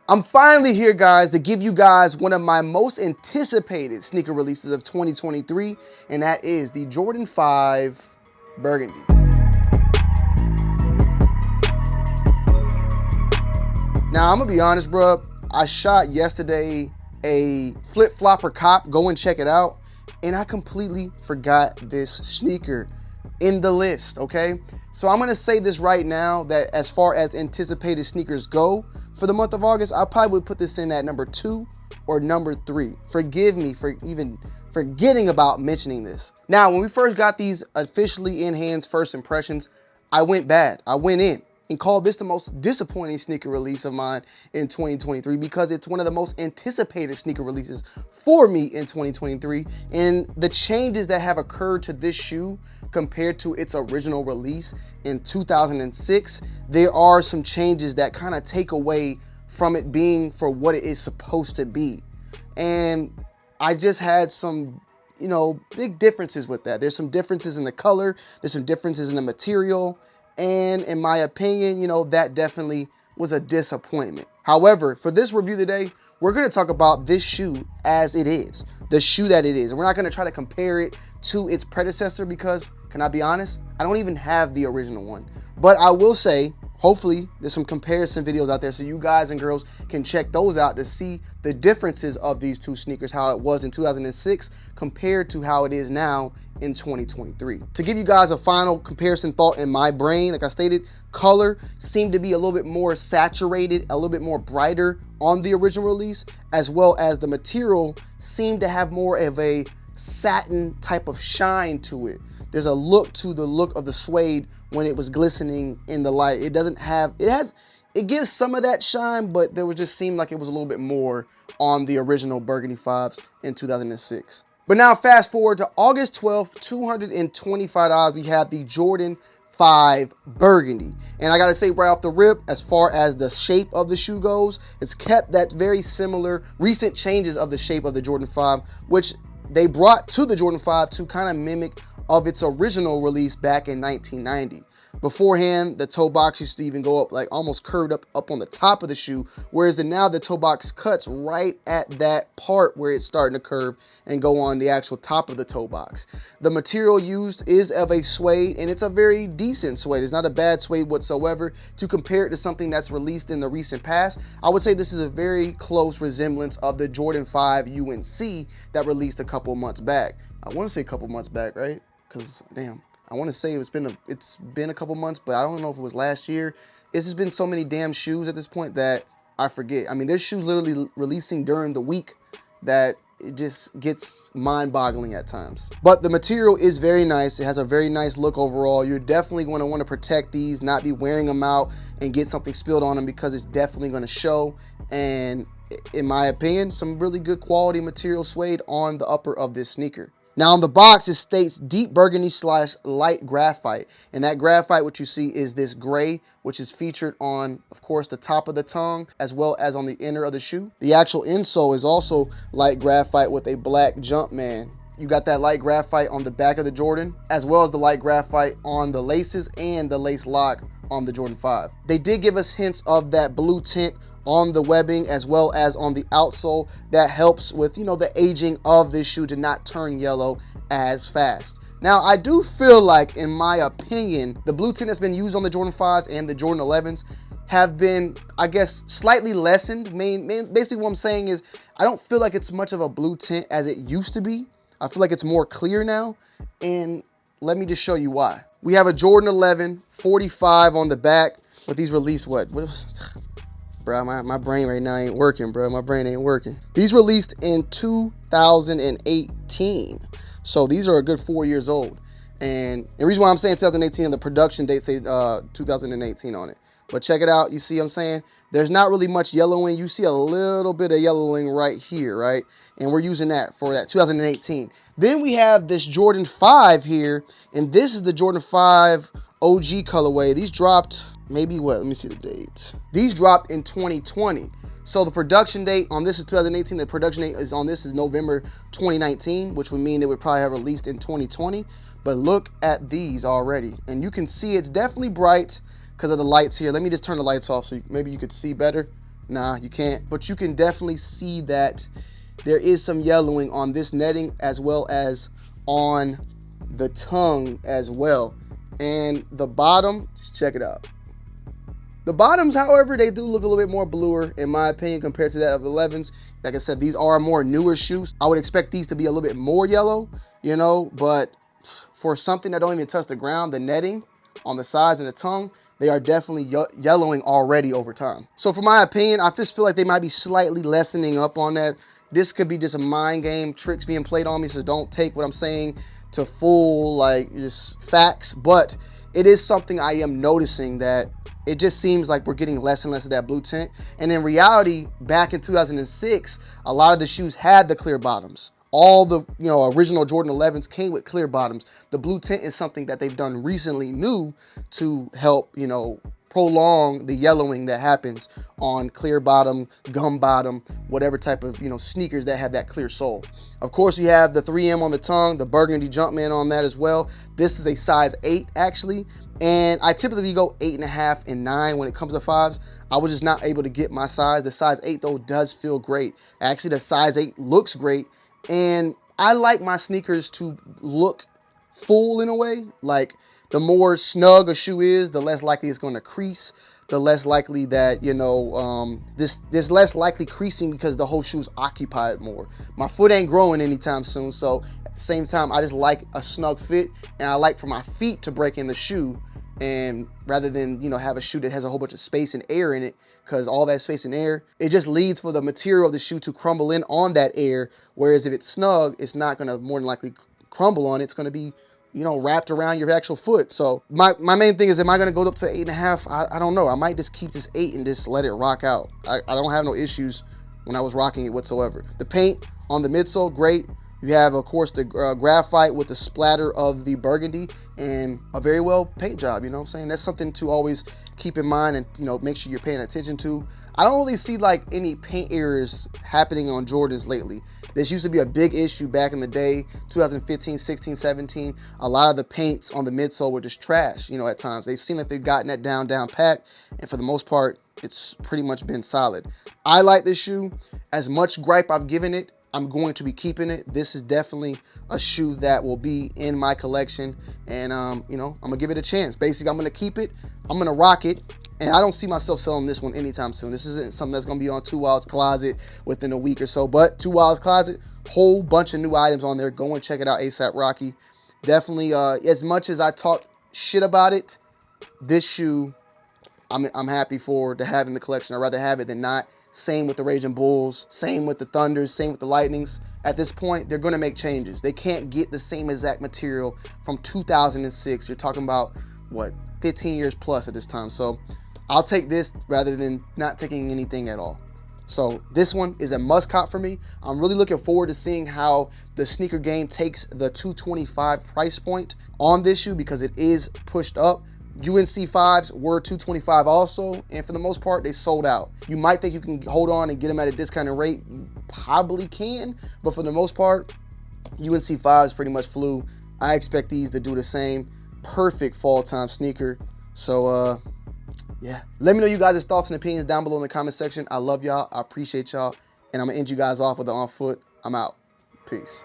I'm finally here, guys, to give you guys one of my most anticipated sneaker releases of 2023, and that is the Jordan 5 Burgundy. Now, I'm gonna be honest, bro. I shot yesterday a flip-flopper cop. Go and check it out. And I completely forgot this sneaker in the list, okay? So I'm gonna say this right now, that as far as anticipated sneakers go for the month of August, I probably would put this in at number 2 or number 3. Forgive me for even forgetting about mentioning this. Now, when we first got these officially in hands, first impressions, I went bad. I went in and called this the most disappointing sneaker release of mine in 2023 because it's one of the most anticipated sneaker releases for me in 2023. And the changes that have occurred to this shoe compared to its original release in 2006, there are some changes that kind of take away from it being for what it is supposed to be. And I just had some, big differences with that. There's some differences in the color, there's some differences in the material, and in my opinion, that definitely was a disappointment. However, for this review today, we're gonna talk about this shoe as it is, the shoe that it is. And we're not gonna try to compare it to its predecessor because, can I be honest? I don't even have the original one. But I will say, hopefully there's some comparison videos out there so you guys and girls can check those out to see the differences of these two sneakers, how it was in 2006 compared to how it is now in 2023. To give you guys a final comparison thought in my brain, like I stated, color seemed to be a little bit more saturated, a little bit more brighter on the original release, as well as the material seemed to have more of a satin type of shine to it. There's a look to the look of the suede when it was glistening in the light. It doesn't have, it gives some of that shine, but there was just seemed like it was a little bit more on the original Burgundy 5s in 2006. But now fast forward to August 12th, $225, we have the Jordan 5 Burgundy. And I gotta say right off the rip, as far as the shape of the shoe goes, it's kept that very similar recent changes of the shape of the Jordan 5, which they brought to the Jordan 5 to kind of mimic of its original release back in 1990. Beforehand, the toe box used to even go up, like almost curved up on the top of the shoe, whereas now the toe box cuts right at that part where it's starting to curve and go on the actual top of the toe box. The material used is of a suede, and it's a very decent suede. It's not a bad suede whatsoever. To compare it to something that's released in the recent past, I would say this is a very close resemblance of the Jordan 5 UNC that released a couple months back. I want to say a couple months back, right? Because damn, I want to say it's been a couple months, but I don't know if it was last year. It's just been so many damn shoes at this point that I forget. I mean, there's shoes literally releasing during the week that it just gets mind-boggling at times. But the material is very nice. It has a very nice look overall. You're definitely going to want to protect these, not be wearing them out and get something spilled on them, because it's definitely going to show. And in my opinion, some really good quality material suede on the upper of this sneaker. Now on the box, it states deep burgundy / light graphite. And that graphite, what you see is this gray, which is featured on, of course, the top of the tongue, as well as on the inner of the shoe. The actual insole is also light graphite with a black jump man. You got that light graphite on the back of the Jordan, as well as the light graphite on the laces and the lace lock on the Jordan 5. They did give us hints of that blue tint on the webbing as well as on the outsole. That helps with, the aging of this shoe to not turn yellow as fast. Now, I do feel like, in my opinion, the blue tint that's been used on the Jordan 5s and the Jordan 11s have been, I guess, slightly lessened. Basically what I'm saying is, I don't feel like it's much of a blue tint as it used to be. I feel like it's more clear now, and let me just show you why. We have a Jordan 11 45 on the back with these released bro, my brain right now ain't working, bro. My brain ain't working. These released in 2018. So these are a good 4 years old. And the reason why I'm saying 2018, the production date say 2018 on it. But check it out. You see what I'm saying? There's not really much yellowing. You see a little bit of yellowing right here, right? And we're using that for that 2018. Then we have this Jordan 5 here. And this is the Jordan 5 OG colorway. These dropped maybe what? Let me see the date. These dropped in 2020. So the production date on this is 2018. The production date is on this is November 2019, which would mean it would probably have released in 2020. But look at these already. And you can see it's definitely bright because of the lights here. Let me just turn the lights off so maybe you could see better. Nah, you can't. But you can definitely see that there is some yellowing on this netting as well as on the tongue as well. And the bottom, just check it out. The bottoms, however, they do look a little bit more bluer, in my opinion, compared to that of the 11s. Like I said, these are more newer shoes. I would expect these to be a little bit more yellow, you know, but for something that don't even touch the ground, the netting on the sides and the tongue, they are definitely yellowing already over time. So for my opinion, I just feel like they might be slightly lessening up on that. This could be just a mind game, tricks being played on me, so don't take what I'm saying to full, like, just facts. But it is something I am noticing, that it just seems like we're getting less and less of that blue tint. And in reality, back in 2006, a lot of the shoes had the clear bottoms. All the, you know, original Jordan 11s came with clear bottoms. The blue tint is something that they've done recently new to help, you know, prolong the yellowing that happens on clear bottom, gum bottom, whatever type of, you know, sneakers that have that clear sole. Of course, you have the 3M on the tongue, the Burgundy Jumpman on that as well. This is a size 8 actually, and I typically go 8.5 and 9 when it comes to 5s. I was just not able to get my size. The size 8 though does feel great. Actually, the size 8 looks great, and I like my sneakers to look full in a way. Like, the more snug a shoe is, the less likely it's going to crease. The less likely that, you know, this less likely creasing because the whole shoe's occupied more. My foot ain't growing anytime soon, so at the same time, I just like a snug fit, and I like for my feet to break in the shoe, and rather than, you know, have a shoe that has a whole bunch of space and air in it, because all that space and air, it just leads for the material of the shoe to crumble in on that air. Whereas if it's snug, it's not going to more than likely crumble on it. It's going to be, you know, wrapped around your actual foot. So my main thing is, am I going to go up to 8.5? I don't know. I might just keep this 8 and just let it rock out. I don't have no issues when I was rocking it whatsoever. The paint on the midsole, great. You have, of course, the graphite with the splatter of the burgundy and a very well paint job, you know what I'm saying? That's something to always keep in mind and, you know, make sure you're paying attention to. I don't really see like any paint errors happening on Jordans lately. This used to be a big issue back in the day, 2015, 16, 17. A lot of the paints on the midsole were just trash, you know, at times. They've seemed like they've gotten that down pat, and for the most part, it's pretty much been solid. I like this shoe. As much gripe I've given it, I'm going to be keeping it. This is definitely a shoe that will be in my collection, and you know, I'm gonna give it a chance. Basically, I'm gonna keep it, I'm gonna rock it, and I don't see myself selling this one anytime soon. This isn't something that's gonna be on 2wild's closet within a week or so, but 2wild's closet, whole bunch of new items on there. Go and check it out, ASAP Rocky. Definitely, as much as I talk shit about it, this shoe, I'm happy to have in the collection. I'd rather have it than not. Same with the Raging Bulls, same with the Thunders, same with the Lightnings. At this point, they're going to make changes. They can't get the same exact material from 2006. You're talking about, what, 15 years plus at this time. So I'll take this rather than not taking anything at all. So this one is a must cop for me. I'm really looking forward to seeing how the sneaker game takes the $225 price point on this shoe, because it is pushed up. UNC 5s were $225 also, and for the most part, they sold out. You might think you can hold on and get them at a discounted rate. You probably can, but for the most part, UNC 5s pretty much flew. I expect these to do the same. Perfect fall time sneaker. So, yeah. Let me know you guys' thoughts and opinions down below in the comment section. I love y'all. I appreciate y'all. And I'm going to end you guys off with the on foot. I'm out. Peace.